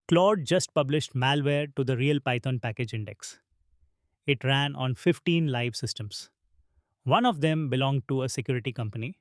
Claude just published malware to the real Python package index. It ran on 15 live systems. One of them belonged to a security company,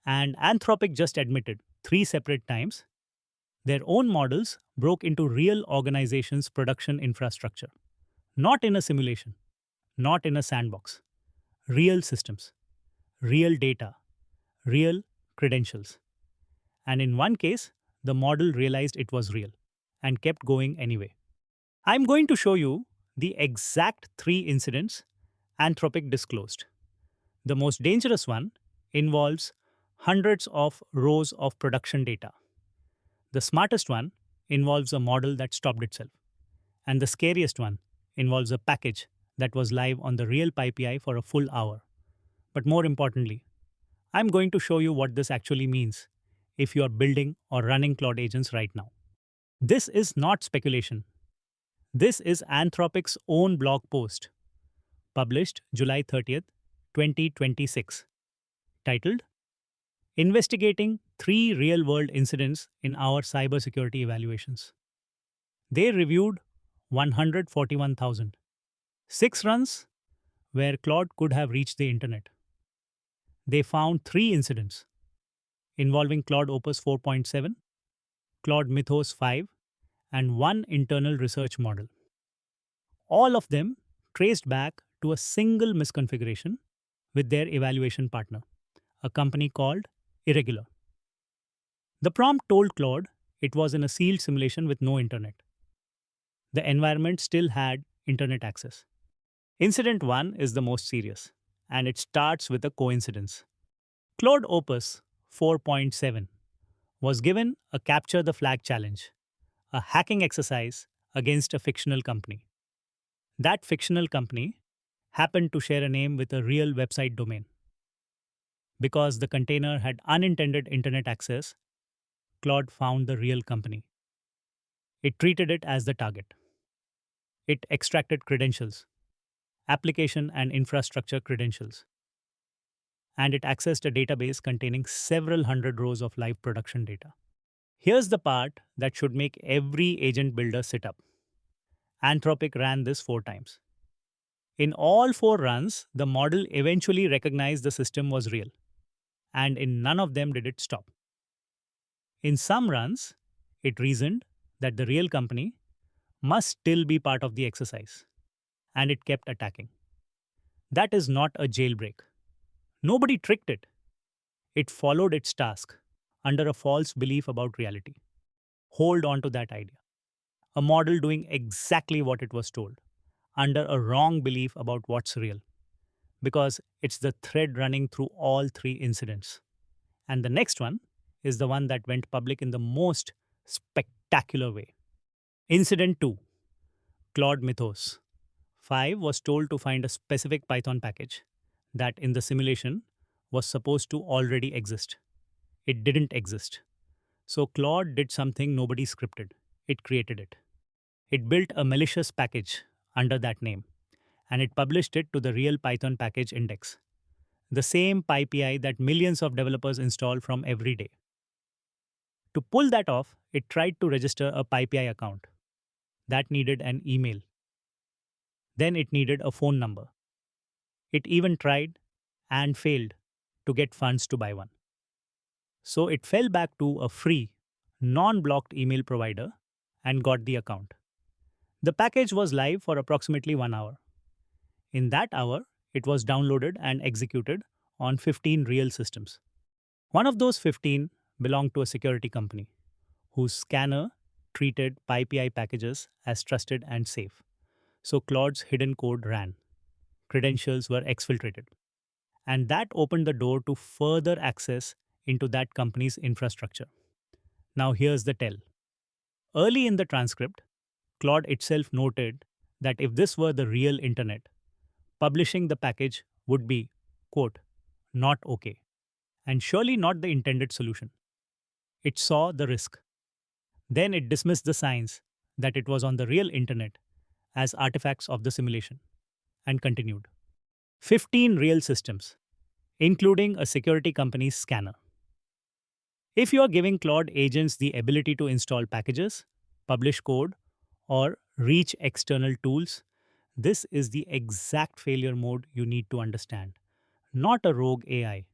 and Anthropic just admitted 3 separate times their own models broke into real organizations' production infrastructure. Not in a simulation, not in a sandbox. Real systems, real data, real credentials. And in one case, the model realized it was real and kept going anyway. I'm going to show you the exact 3 incidents Anthropic disclosed. The most dangerous one involves hundreds of rows of production data. The smartest one involves a model that stopped itself. And the scariest one involves a package that was live on the real PyPI for a full hour. But more importantly, I'm going to show you what this actually means if you are building or running Claude agents right now. This is not speculation. This is Anthropic's own blog post, published July 30th, 2026, titled Investigating 3 Real World Incidents in Our Cybersecurity Evaluations. They reviewed 141,000. 6 runs where Claude could have reached the internet. They found 3 incidents involving Claude Opus 4.7, Claude Mythos 5, and 1 internal research model. All of them traced back to a single misconfiguration with their evaluation partner, a company called Irregular. The prompt told Claude it was in a sealed simulation with no internet. The environment still had internet access. Incident 1 is the most serious, and it starts with a coincidence. Claude Opus 4.7 was given a capture the flag challenge, a hacking exercise against a fictional company. That fictional company happened to share a name with a real website domain. Because the container had unintended internet access, Claude found the real company. It treated it as the target. It extracted credentials, application and infrastructure credentials, and it accessed a database containing several hundred rows of live production data. Here's the part that should make every agent builder sit up. Anthropic ran this 4 times. In all 4 runs, the model eventually recognized the system was real, and in none of them did it stop. In some runs, it reasoned that the real company must still be part of the exercise, and it kept attacking. That is not a jailbreak. Nobody tricked it. It followed its task under a false belief about reality. Hold on to that idea. A model doing exactly what it was told, under a wrong belief about what's real, because it's the thread running through all 3 incidents. And the next one is the one that went public in the most spectacular way. Incident 2, Claude Mythos 5 was told to find a specific Python package that in the simulation was supposed to already exist. It didn't exist. So Claude did something nobody scripted. It created it. It built a malicious package under that name, and it published it to the real Python package index, the same PyPI that millions of developers install from every day. To pull that off, it tried to register a PyPI account. That needed an email. Then it needed a phone number. It even tried and failed to get funds to buy one. So it fell back to a free, non-blocked email provider and got the account. The package was live for approximately 1 hour. In that hour, it was downloaded and executed on 15 real systems. One of those 15 belonged to a security company, whose scanner treated PyPI packages as trusted and safe. So Claude's hidden code ran. Credentials were exfiltrated. And that opened the door to further access into that company's infrastructure. Now here's the tell. Early in the transcript, Claude itself noted that if this were the real internet, publishing the package would be, quote, not okay, and surely not the intended solution. It saw the risk. Then it dismissed the signs that it was on the real internet as artifacts of the simulation, and continued. 15 real systems, including a security company's scanner. If you are giving Claude agents the ability to install packages, publish code, or reach external tools, this is the exact failure mode you need to understand. Not a rogue AI,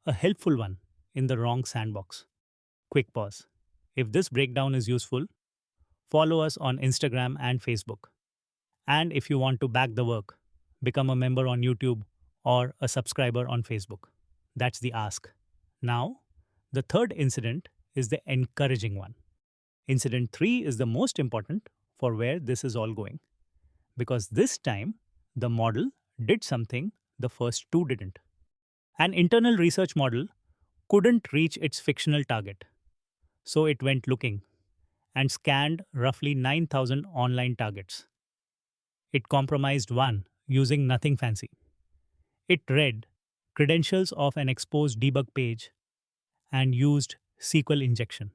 a helpful one in the wrong sandbox. Quick pause. If this breakdown is useful, follow us on Instagram and Facebook. And if you want to back the work, become a member on YouTube or a subscriber on Facebook. That's the ask. Now, the third incident is the encouraging one. Incident 3 is the most important for where this is all going. Because this time, the model did something the first two didn't. An internal research model couldn't reach its fictional target. So it went looking and scanned roughly 9,000 online targets. It compromised one using nothing fancy. It read credentials of an exposed debug page and used SQL injection.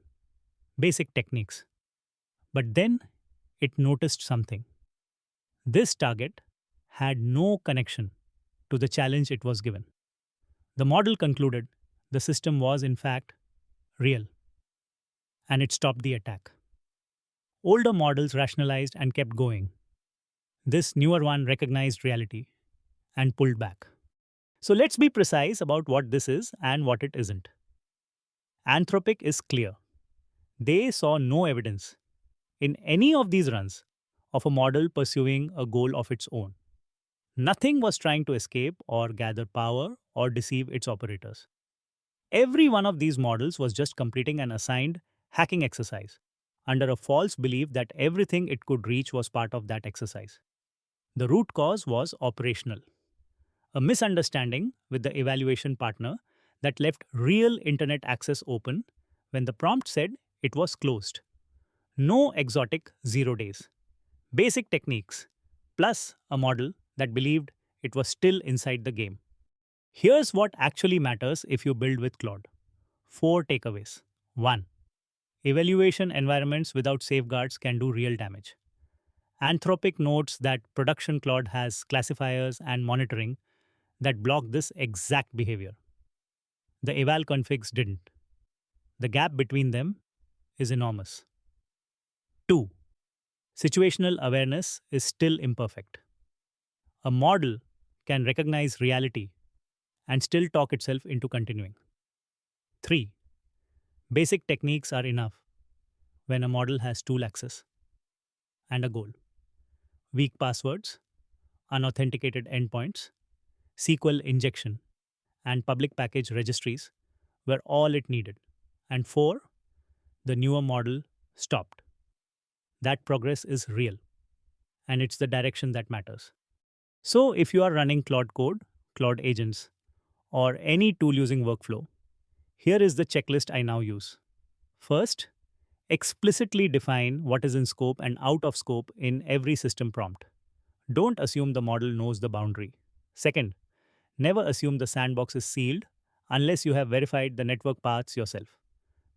Basic techniques. But then it noticed something. This target had no connection to the challenge it was given. The model concluded the system was, in fact, real, and it stopped the attack. Older models rationalized and kept going. This newer one recognized reality and pulled back. So let's be precise about what this is and what it isn't. Anthropic is clear. They saw no evidence in any of these runs of a model pursuing a goal of its own. Nothing was trying to escape or gather power or deceive its operators. Every one of these models was just completing an assigned hacking exercise under a false belief that everything it could reach was part of that exercise. The root cause was operational. A misunderstanding with the evaluation partner that left real internet access open when the prompt said it was closed. No exotic 0 days. Basic techniques, plus a model that believed it was still inside the game. Here's what actually matters if you build with Claude. 4 takeaways. 1. Evaluation environments without safeguards can do real damage. Anthropic notes that production Claude has classifiers and monitoring that block this exact behavior. The eval configs didn't. The gap between them is enormous. 2. Situational awareness is still imperfect. A model can recognize reality and still talk itself into continuing. 3. Basic techniques are enough when a model has tool access and a goal. Weak passwords, unauthenticated endpoints, SQL injection, and public package registries were all it needed. And 4. The newer model stopped. That progress is real, and it's the direction that matters. So, if you are running Claude Code, Claude agents, or any tool using workflow, here is the checklist I now use. First, explicitly define what is in scope and out of scope in every system prompt. Don't assume the model knows the boundary. Second, never assume the sandbox is sealed unless you have verified the network paths yourself.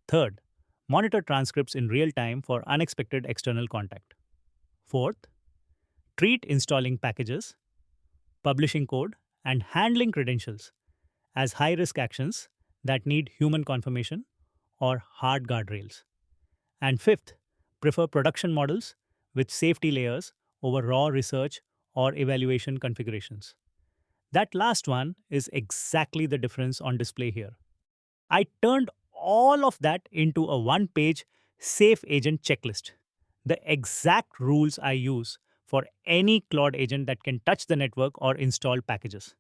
Third, monitor transcripts in real time for unexpected external contact. Fourth, treat installing packages, publishing code, and handling credentials as high-risk actions that need human confirmation or hard guardrails. And fifth, prefer production models with safety layers over raw research or evaluation configurations. That last one is exactly the difference on display here. I turned all of that into a one-page safe agent checklist. The exact rules I use for any Claude agent that can touch the network or install packages.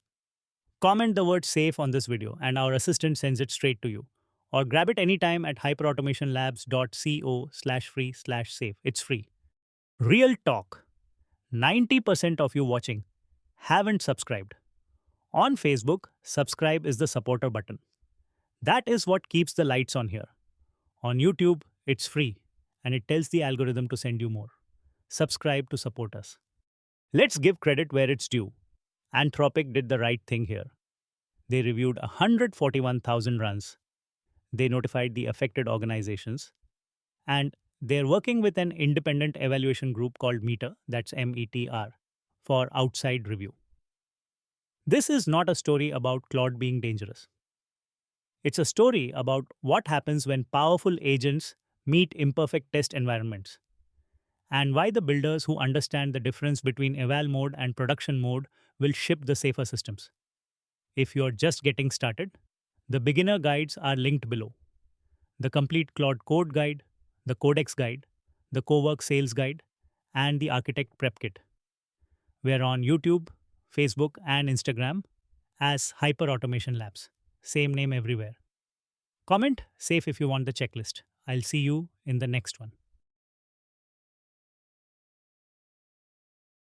Comment the word safe on this video and our assistant sends it straight to you. Or grab it anytime at hyperautomationlabs.co/free/safe. It's free. Real talk. 90% of you watching haven't subscribed. On Facebook, subscribe is the supporter button. That is what keeps the lights on here. On YouTube, it's free and it tells the algorithm to send you more. Subscribe to support us. Let's give credit where it's due. Anthropic did the right thing here. They reviewed 141,000 runs. They notified the affected organizations. And they're working with an independent evaluation group called Meter, that's METR, for outside review. This is not a story about Claude being dangerous. It's a story about what happens when powerful agents meet imperfect test environments. and why the builders who understand the difference between eval mode and production mode will ship the safer systems. If you're just getting started, the beginner guides are linked below. The complete Claude code guide, the codex guide, the cowork sales guide, and the architect prep kit. We're on YouTube, Facebook, and Instagram as Hyper Automation Labs. Same name everywhere. Comment safe if you want the checklist. I'll see you in the next one.